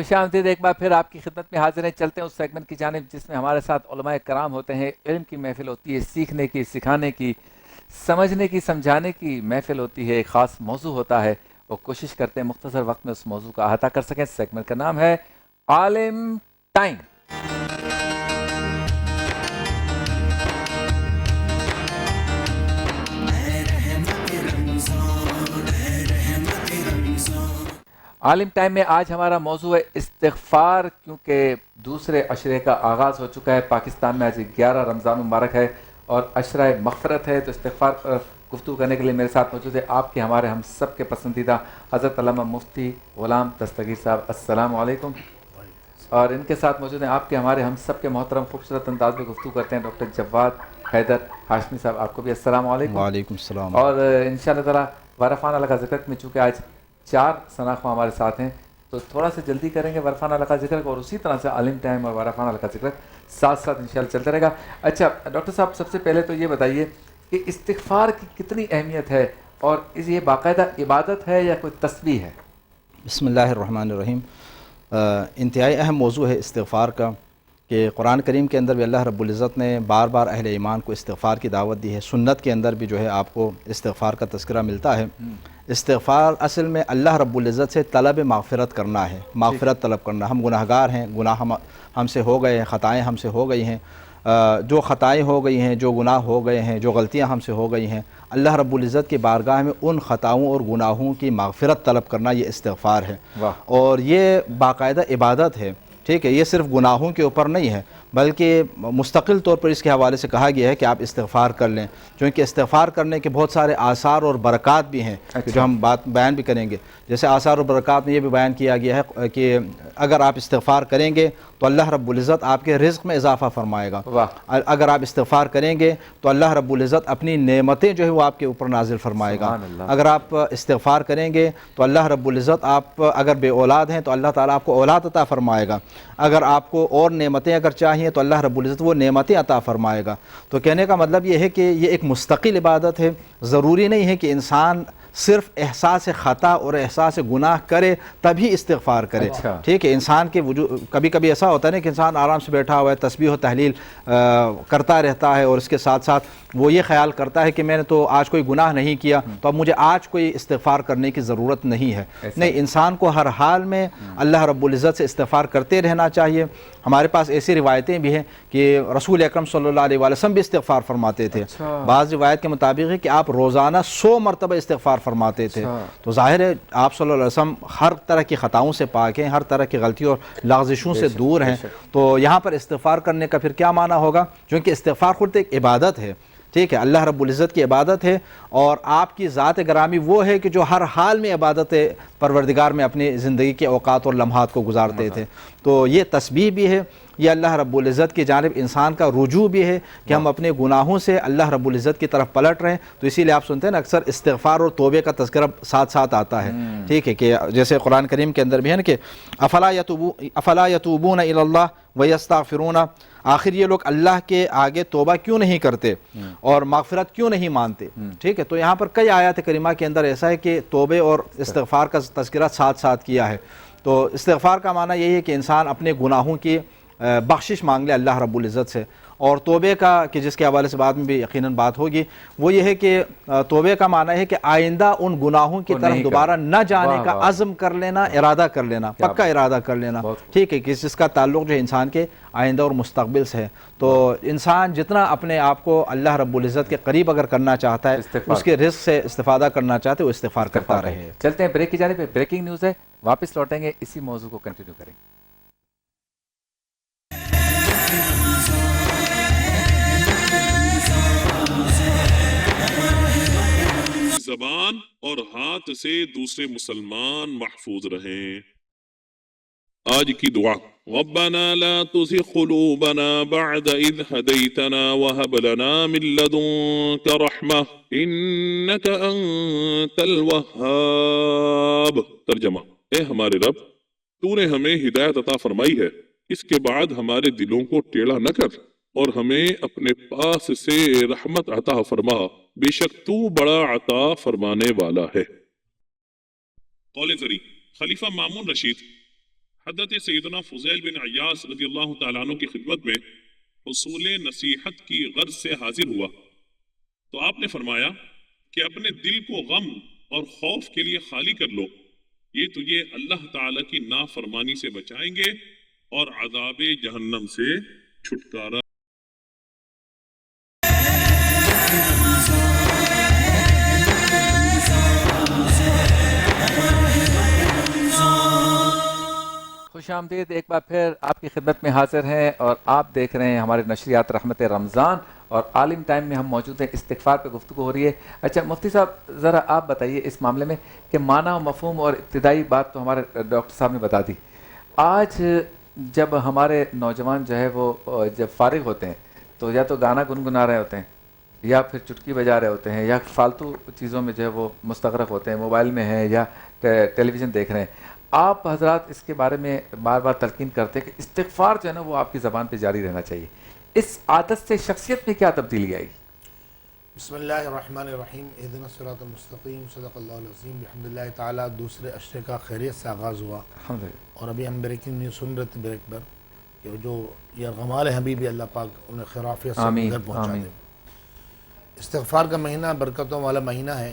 خوش آمدید ایک بار پھر آپ کی خدمت میں حاضر ہیں. چلتے ہیں اس سیگمنٹ کی جانب جس میں ہمارے ساتھ علماء کرام ہوتے ہیں. علم کی محفل ہوتی ہے, سیکھنے کی, سکھانے کی, سمجھنے کی, سمجھانے کی محفل ہوتی ہے. ایک خاص موضوع ہوتا ہے, وہ کوشش کرتے ہیں مختصر وقت میں اس موضوع کا احاطہ کر سکیں. سیگمنٹ کا نام ہے عالم ٹائم. عالم ٹائم میں آج ہمارا موضوع ہے استغفار, کیونکہ دوسرے عشرے کا آغاز ہو چکا ہے. پاکستان میں آج 11 رمضان مبارک ہے اور عشرہ مغفرت ہے, تو استغفار پر گفتگو کرنے کے لیے میرے ساتھ موجود ہے آپ کے, ہمارے, ہم سب کے پسندیدہ حضرت علامہ مفتی غلام دستگیر صاحب. السلام علیکم. اور ان کے ساتھ موجود ہیں آپ کے, ہمارے, ہم سب کے محترم خوبصورت انداز میں گفتگو کرتے ہیں ڈاکٹر جواد حیدر ہاشمی صاحب. آپ کو بھی السلام علیکم. وعلیکم السلام. اور انشاءاللہ تعالیٰ ورفان اللہ کا ذکر میں, چونکہ آج 4 ثناخواں ہمارے ساتھ ہیں, تو تھوڑا سا جلدی کریں گے ورفان اللہ کا ذکر, اور اسی طرح سے عالم ٹائم اور ورفان اللہ کا ذکر ساتھ ساتھ انشاءاللہ چلتا رہے گا. اچھا ڈاکٹر صاحب, سب سے پہلے تو یہ بتائیے کہ استغفار کی کتنی اہمیت ہے, اور یہ باقاعدہ عبادت ہے یا کوئی تسبیح ہے؟ بسم اللہ الرحمن الرحیم. انتہائی اہم موضوع ہے استغفار کا, کہ قرآن کریم کے اندر بھی اللہ رب العزت نے بار بار اہل ایمان کو استغفار کی دعوت دی ہے. سنت کے اندر بھی جو ہے آپ کو استغفار کا تذکرہ ملتا ہے. استغفار اصل میں اللہ رب العزت سے طلب مغفرت کرنا ہے, مغفرت طلب کرنا. ہم گناہ گار ہیں, گناہ ہم سے ہو گئے ہیں, خطائیں ہم سے ہو گئی ہیں. جو خطائیں ہو گئی ہیں, جو گناہ ہو گئے ہیں, جو غلطیاں ہم سے ہو گئی ہیں, اللہ رب العزت کی بارگاہ میں ان خطاؤں اور گناہوں کی مغفرت طلب کرنا, یہ استغفار ہے. اور یہ باقاعدہ عبادت ہے. ٹھیک ہے, یہ صرف گناہوں کے اوپر نہیں ہے, بلکہ مستقل طور پر اس کے حوالے سے کہا گیا ہے کہ آپ استغفار کر لیں, چونکہ استغفار کرنے کے بہت سارے آثار اور برکات بھی ہیں جو ہم بیان بھی کریں گے. جیسے آثار اور برکات میں یہ بھی بیان کیا گیا ہے کہ اگر آپ استغفار کریں گے تو اللہ رب العزت آپ کے رزق میں اضافہ فرمائے گا. اگر آپ استغفار کریں گے تو اللہ رب العزت اپنی نعمتیں جو ہے وہ آپ کے اوپر نازل فرمائے گا. اگر آپ استغفار کریں گے تو اللہ رب العزت, آپ اگر بے اولاد ہیں تو اللہ تعالیٰ آپ کو اولاد عطا فرمائے گا. اگر آپ کو اور نعمتیں اگر چاہیے تو اللہ رب العزت وہ نعمتیں عطا فرمائے گا. تو کہنے کا مطلب یہ ہے کہ یہ ایک مستقل عبادت ہے. ضروری نہیں ہے کہ انسان صرف احساس خطا اور احساس گناہ کرے تبھی استغفار کرے. ٹھیک ہے, انسان کے وجود کبھی کبھی ایسا ہوتا ہے نا کہ انسان آرام سے بیٹھا ہوا ہے, تسبیح و تحلیل کرتا رہتا ہے, اور اس کے ساتھ ساتھ وہ یہ خیال کرتا ہے کہ میں نے تو آج کوئی گناہ نہیں کیا, تو اب مجھے آج کوئی استغفار کرنے کی ضرورت نہیں ہے. نہیں, انسان کو ہر حال میں اللہ رب العزت سے استغفار کرتے رہنا چاہیے. ہمارے پاس ایسی روایتیں بھی ہیں کہ رسول اکرم صلی اللہ علیہ وسلم بھی استغفار فرماتے تھے. بعض روایت کے مطابق ہے کہ آپ روزانہ 100 مرتبہ استغفار فرماتے تھے. تو ظاہر ہے آپ صلی اللہ علیہ وسلم ہر طرح کی خطاؤں سے پاک ہیں, ہر طرح کی غلطیوں اور لغزشوں سے دور ہیں. تو یہاں پر استغفار کرنے کا پھر کیا معنی ہوگا, کیونکہ استغفار خود ایک عبادت ہے. ٹھیک ہے, اللہ رب العزت کی عبادت ہے, اور آپ کی ذات گرامی وہ ہے کہ جو ہر حال میں عبادت پروردگار میں اپنی زندگی کے اوقات اور لمحات کو گزارتے تھے. تو یہ تسبیح بھی ہے, یہ اللہ رب العزت کی جانب انسان کا رجوع بھی ہے کہ ہم اپنے گناہوں سے اللہ رب العزت کی طرف پلٹ رہے ہیں. تو اسی لیے آپ سنتے ہیں نا اکثر استغفار اور توبے کا تذکرہ ساتھ ساتھ آتا ہے. ٹھیک ہے, کہ جیسے قرآن کریم کے اندر بھی ہے نا کہ افلا یتوبون الی اللہ ویستغفرون, آخر یہ لوگ اللہ کے آگے توبہ کیوں نہیں کرتے اور مغفرت کیوں نہیں مانتے. ٹھیک ہے, تو یہاں پر کئی آیات کریمہ کے اندر ایسا ہے کہ توبے اور استغفار کا تذکرہ ساتھ ساتھ کیا ہے. تو استغفار کا معنی یہی ہے کہ انسان اپنے گناہوں کی بخشش مانگ لے اللہ رب العزت سے. اور توبے کا, کہ جس کے حوالے سے بعد میں بھی یقیناً بات ہوگی, وہ یہ ہے کہ توبے کا معنی ہے کہ آئندہ ان گناہوں کی طرف دوبارہ نہ جانے کا عزم کر لینا, ارادہ کر لینا, پکا ارادہ کر لینا. ٹھیک ہے, کہ جس کا تعلق جو ہے انسان کے آئندہ اور مستقبل سے ہے. تو انسان جتنا اپنے آپ کو اللہ رب العزت کے قریب اگر کرنا چاہتا ہے, اس کے رزق سے استفادہ کرنا چاہتے, وہ استغفار کرتا رہے. چلتے ہیں بریک کی جانب. بریکنگ نیوز ہے, واپس لوٹیں گے, اسی موضوع کو کنٹینیو کریں گے. زبان اور ہاتھ سے دوسرے مسلمان محفوظ رہیں. آج کی دعا, ربنا لا تزغ قلوبنا بعد اذ هديتنا وهب لنا من لدنك رحمة انك انت الوهاب. ترجمہ, اے ہمارے رب, تو نے ہمیں ہدایت عطا فرمائی ہے, اس کے بعد ہمارے دلوں کو ٹیڑھا نہ کر, اور ہمیں اپنے پاس سے رحمت عطا فرما, بے شک تو بڑا عطا فرمانے والا ہے. قول زری, خلیفہ مامون رشید حضرت سیدنا فضیل بن عیاض رضی اللہ تعالیٰ عنہ کی خدمت میں حصول نصیحت کی غرض سے حاضر ہوا تو آپ نے فرمایا کہ اپنے دل کو غم اور خوف کے لیے خالی کر لو، یہ تجھے اللہ تعالیٰ کی نافرمانی سے بچائیں گے اور عذاب جہنم سے چھٹکارا۔ خوش آمدید، ایک بار پھر آپ کی خدمت میں حاضر ہیں اور آپ دیکھ رہے ہیں ہمارے نشریات رحمت رمضان اور عالم ٹائم میں ہم موجود ہیں، استغفار پہ گفتگو ہو رہی ہے۔ اچھا مفتی صاحب ذرا آپ بتائیے اس معاملے میں کہ معنی و مفہوم اور ابتدائی بات تو ہمارے ڈاکٹر صاحب نے بتا دی، آج جب ہمارے نوجوان جو ہے وہ جب فارغ ہوتے ہیں تو یا تو گانا گنگنا رہے ہوتے ہیں یا پھر چٹکی بجا رہے ہوتے ہیں یا فالتو چیزوں میں جو ہے وہ مستغرق ہوتے ہیں، موبائل میں ہیں یا ٹیلی ویژن دیکھ رہے ہیں۔ آپ حضرات اس کے بارے میں بار بار تلقین کرتے ہیں کہ استغفار جو ہے نا وہ آپ کی زبان پہ جاری رہنا چاہیے، اس عادت سے شخصیت میں کیا تبدیلی آئے گی؟ بسم اللہ الرحمن الرحیم، اہدنا الصراط المستقیم، صدق اللہ العظیم۔ بحمد اللہ تعالیٰ دوسرے عشرے کا خیریت سے آغاز ہوا اور ابھی ہم بریکنگ نیوز سن رہے تھے بریک پر کہ جو یہ غمال حبیبی اللہ پاک انہیں خیرافیت سے گھر پہنچا دے۔ استغفار کا مہینہ برکتوں والا مہینہ ہے۔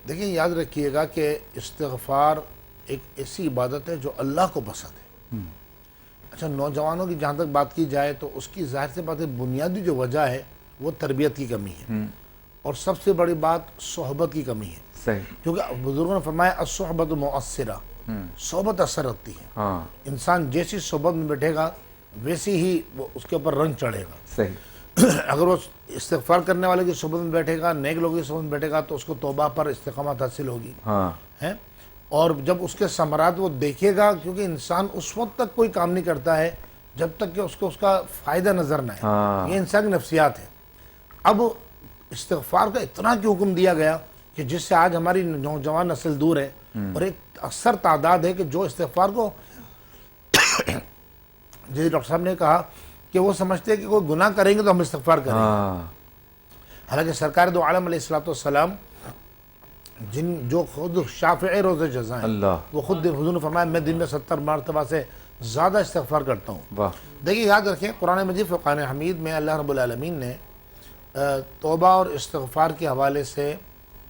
دیکھیں یاد رکھیے گا کہ استغفار ایک ایسی عبادت ہے جو اللہ کو پسند ہے۔ اچھا نوجوانوں کی جہاں تک بات کی جائے تو اس کی ظاہر سے بات ہے بنیادی جو وجہ ہے وہ تربیت کی کمی ہے اور سب سے بڑی بات صحبت کی کمی ہے۔ صحیح، کیونکہ بزرگوں نے فرمایا الصحبت مؤثرہ، صحبت اثر رکھتی ہے۔ انسان جیسی صحبت میں بیٹھے گا ویسی ہی وہ اس کے اوپر رنگ چڑھے گا۔ صحیح، اگر وہ استغفار کرنے والے کی صحبت میں بیٹھے گا، نیک لوگوں کی صحبت میں بیٹھے گا تو اس کو توبہ پر استقامت حاصل ہوگی ہے، اور جب اس کے ثمرات وہ دیکھے گا، کیونکہ انسان اس وقت تک کوئی کام نہیں کرتا ہے جب تک کہ اس کو اس کا فائدہ نظر نہ آئے۔ یہ انسان کی نفسیات ہے۔ اب استغفار کا اتنا کی حکم دیا گیا کہ جس سے آج ہماری نوجوان نسل دور ہے اور ایک اکثر تعداد ہے کہ جو استغفار کو جیسے ڈاکٹر صاحب نے کہا کہ وہ سمجھتے ہیں کہ کوئی گناہ کریں گے تو ہم استغفار کریں گے۔ حالانکہ سرکار دو عالم علیہ السلام جو خود شافع روز جزا ہیں، وہ خود حضور نے فرمایا میں دن میں 70 مرتبہ سے زیادہ استغفار کرتا ہوں۔ دیکھیے یاد رکھیں قرآن مجید فرقان حمید میں اللہ رب العالمین نے توبہ اور استغفار کے حوالے سے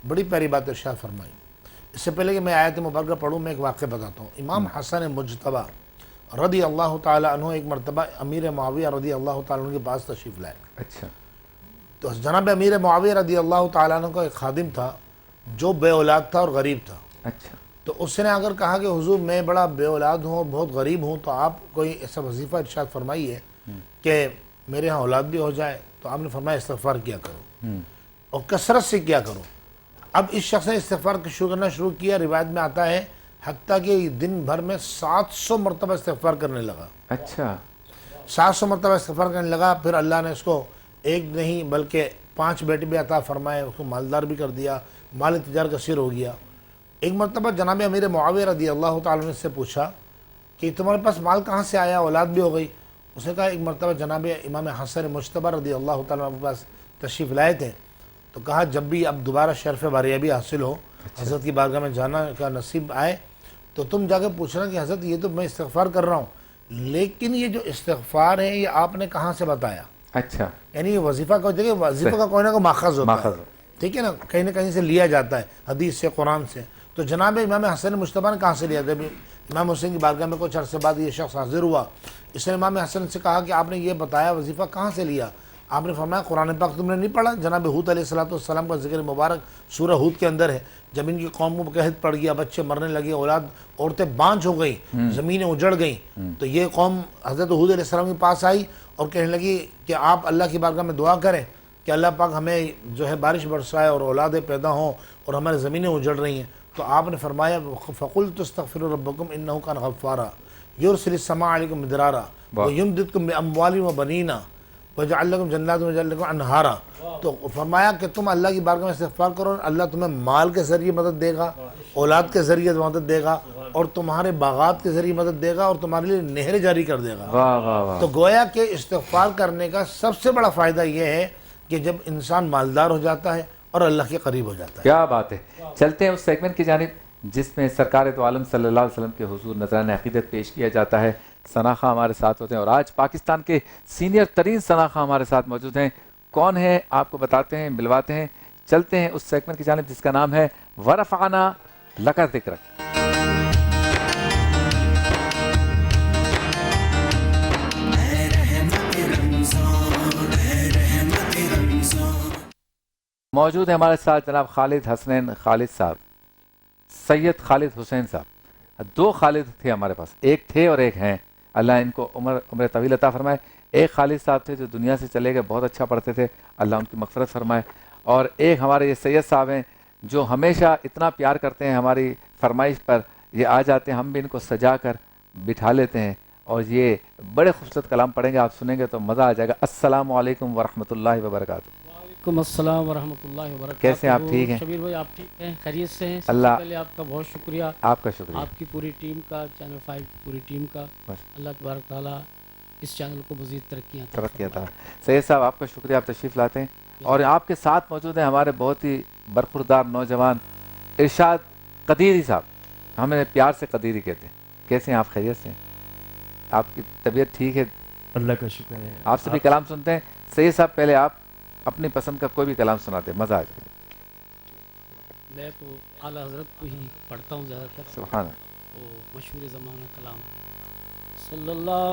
بڑی پیاری بات ارشاد فرمائی۔ اس سے پہلے کہ میں آیت مبارکہ پڑھوں میں ایک واقعہ بتاتا ہوں۔ امام حسن مجتبی رضی اللہ تعالیٰ عنہ ایک مرتبہ امیر معاویہ رضی اللہ تعالیٰ عنہ کے پاس تشریف لائے۔ اچھا، تو جناب امیر معاویہ رضی اللہ تعالیٰ عنہ کا ایک خادم تھا جو بے اولاد تھا اور غریب تھا۔ اچھا، تو اس نے اگر کہا کہ حضور میں بڑا بے اولاد ہوں اور بہت غریب ہوں تو آپ کوئی ایسا وظیفہ ارشاد فرمائیے کہ میرے ہاں اولاد بھی ہو جائے، تو آپ نے فرمایا استغفار کیا کرو اور کثرت سے کیا کرو۔ اب اس شخص نے استغفار کرنا شروع کیا، روایت میں آتا ہے حتیٰ کہ دن بھر میں 700 مرتبہ استغفار کرنے لگا۔ اچھا، 700 مرتبہ استغفار کرنے لگا۔ پھر اللہ نے اس کو ایک نہیں بلکہ 5 بیٹے بھی عطا فرمائے، اس کو مالدار بھی کر دیا، مال تجار کثیر ہو گیا۔ ایک مرتبہ جناب امیر معاویہ رضی اللہ تعالیٰ عنہ سے پوچھا کہ تمہارے پاس مال کہاں سے آیا، اولاد بھی ہو گئی؟ اس نے کہا ایک مرتبہ جناب امام حسن مجتبی رضی اللہ تعالیٰ عنہ کے پاس تشریف لائے تھے، تو کہا جب بھی اب دوبارہ شرف باریابی حاصل ہو، حضرت کی بارگاہ میں جانا کا نصیب آئے تو تم جا کے پوچھنا کہ حضرت یہ تو میں استغفار کر رہا ہوں، لیکن یہ جو استغفار ہے یہ آپ نے کہاں سے بتایا؟ اچھا، یعنی یہ وظیفہ وظیفہ کا کوئی نہ کوئی ماخذ ہوتا ہے، ٹھیک ہے نا، کہیں نہ کہیں سے لیا جاتا ہے، حدیث سے، قرآن سے۔ تو جناب امام حسن مجتبی نے کہاں سے لیا؟ جب امام حسین کی بارگاہ میں کچھ عرصے بعد یہ شخص حاضر ہوا، اس نے امام حسن سے کہا کہ آپ نے یہ بتایا وظیفہ کہاں سے لیا؟ آپ نے فرمایا قرآن پاک تم نے نہیں پڑھا؟ جناب حود علیہ السلام کا ذکر مبارک سورہ حود کے اندر ہے، جب ان کی قوم کو قحط پڑ گیا، بچے مرنے لگے، اولاد عورتیں بانجھ ہو گئیں، زمینیں اجڑ گئیں، تو یہ قوم حضرت حود علیہ السلام کے پاس آئی اور کہنے لگی کہ آپ اللہ کی بارگاہ میں دعا کریں کہ اللہ پاک ہمیں جو ہے بارش برسائے اور اولادیں پیدا ہوں اور ہماری زمینیں اجڑ رہی ہیں۔ تو آپ نے فرمایا فَقُلْتُ اسْتَغْفِرُوا رَبَّكُمْ إِنَّهُ كَانَ غَفَّارًا يُرْسِلِ السَّمَاءَ عَلَيْكُمْ مِدْرَارًا وَيُمْدِدْكُمْ بِأَمْوَالٍ وَبَنِينَ وَيَجْعَلْ لَكُمْ جَنَّاتٍ وَيَجْعَلْ لَكُمْ أَنْهَارًا۔ تو فرمایا کہ تم اللہ کی بارگاہ میں استغفار کرو، اللہ تمہیں مال کے ذریعے مدد دے گا، اولاد کے ذریعے مدد دے گا اور تمہارے باغات کے ذریعے مدد دے گا اور تمہارے لیے نہریں جاری کر دے گا۔ واہ واہ واہ۔ تو گویا کہ استغفار کرنے کا سب سے بڑا فائدہ یہ ہے کہ جب انسان مالدار ہو جاتا ہے اور اللہ کے قریب ہو جاتا ہے۔ کیا بات ہے، چلتے ہیں اس سیگمنٹ کی جانب جس میں سرکار دو عالم صلی اللہ علیہ وسلم کے حضور نذران عقیدت پیش کیا جاتا ہے۔ ثنا خواں ہمارے ساتھ ہوتے ہیں اور آج پاکستان کے سینئر ترین ثنا خواں ہمارے ساتھ موجود ہیں۔ کون ہیں آپ کو بتاتے ہیں، ملواتے ہیں، چلتے ہیں اس سیگمنٹ کی جانب جس کا نام ہے ورفعنا لک ذکرک۔ موجود ہے ہمارے ساتھ جناب خالد حسنین خالد صاحب، سید خالد حسین صاحب۔ دو خالد تھے ہمارے پاس، ایک تھے اور ایک ہیں، اللہ ان کو عمر طویل عطا فرمائے۔ ایک خالد صاحب تھے جو دنیا سے چلے گئے، بہت اچھا پڑھتے تھے، اللہ ان کی مغفرت فرمائے۔ اور ایک ہمارے یہ سید صاحب ہیں جو ہمیشہ اتنا پیار کرتے ہیں، ہماری فرمائش پر یہ آ جاتے ہیں، ہم بھی ان کو سجا کر بٹھا لیتے ہیں اور یہ بڑے خوبصورت کلام پڑھیں گے، آپ سنیں گے تو مزہ آ جائے گا۔ السلام علیکم ورحمۃ اللہ وبرکاتہ۔ وعلیکم السلام ورحمۃ اللہ وبرکاتہ۔ کیسے ہیں آپ؟ ٹھیک ہیں؟ شبیر بھائی آپ ٹھیک ہیں؟ خیریت سے ہیں؟ سب سے اللہ پہلے آپ کا بہت شکریہ، آپ کا شکریہ، آپ کی پوری ٹیم کا، چینل 5 کی پوری ٹیم کا۔ اللہ تبارک تعالیٰ اس چینل کو مزید ترقیاں ترقی عطا۔ سید صاحب آپ کا شکریہ، آپ تشریف لاتے ہیں اور آپ کے ساتھ موجود ہیں ہمارے بہت ہی برخوردار نوجوان ارشاد قدیری صاحب، ہمیں پیار سے قدیری کہتے ہیں۔ کیسے ہیں آپ؟ خیریت سے ہیں؟ آپ کی طبیعت ٹھیک ہے؟ اللہ کا شکر ہے۔ آپ سے بھی کلام سنتے ہیں۔ سید صاحب پہلے آپ اپنی پسند کا کوئی بھی کلام سناتے ہیں، مزہ آ جائے۔ میں تو اعلیٰ حضرت کو ہی پڑھتا ہوں زیادہ تر، سبحان اللہ۔ وہ مشہور زمانہ کلام صلی اللہ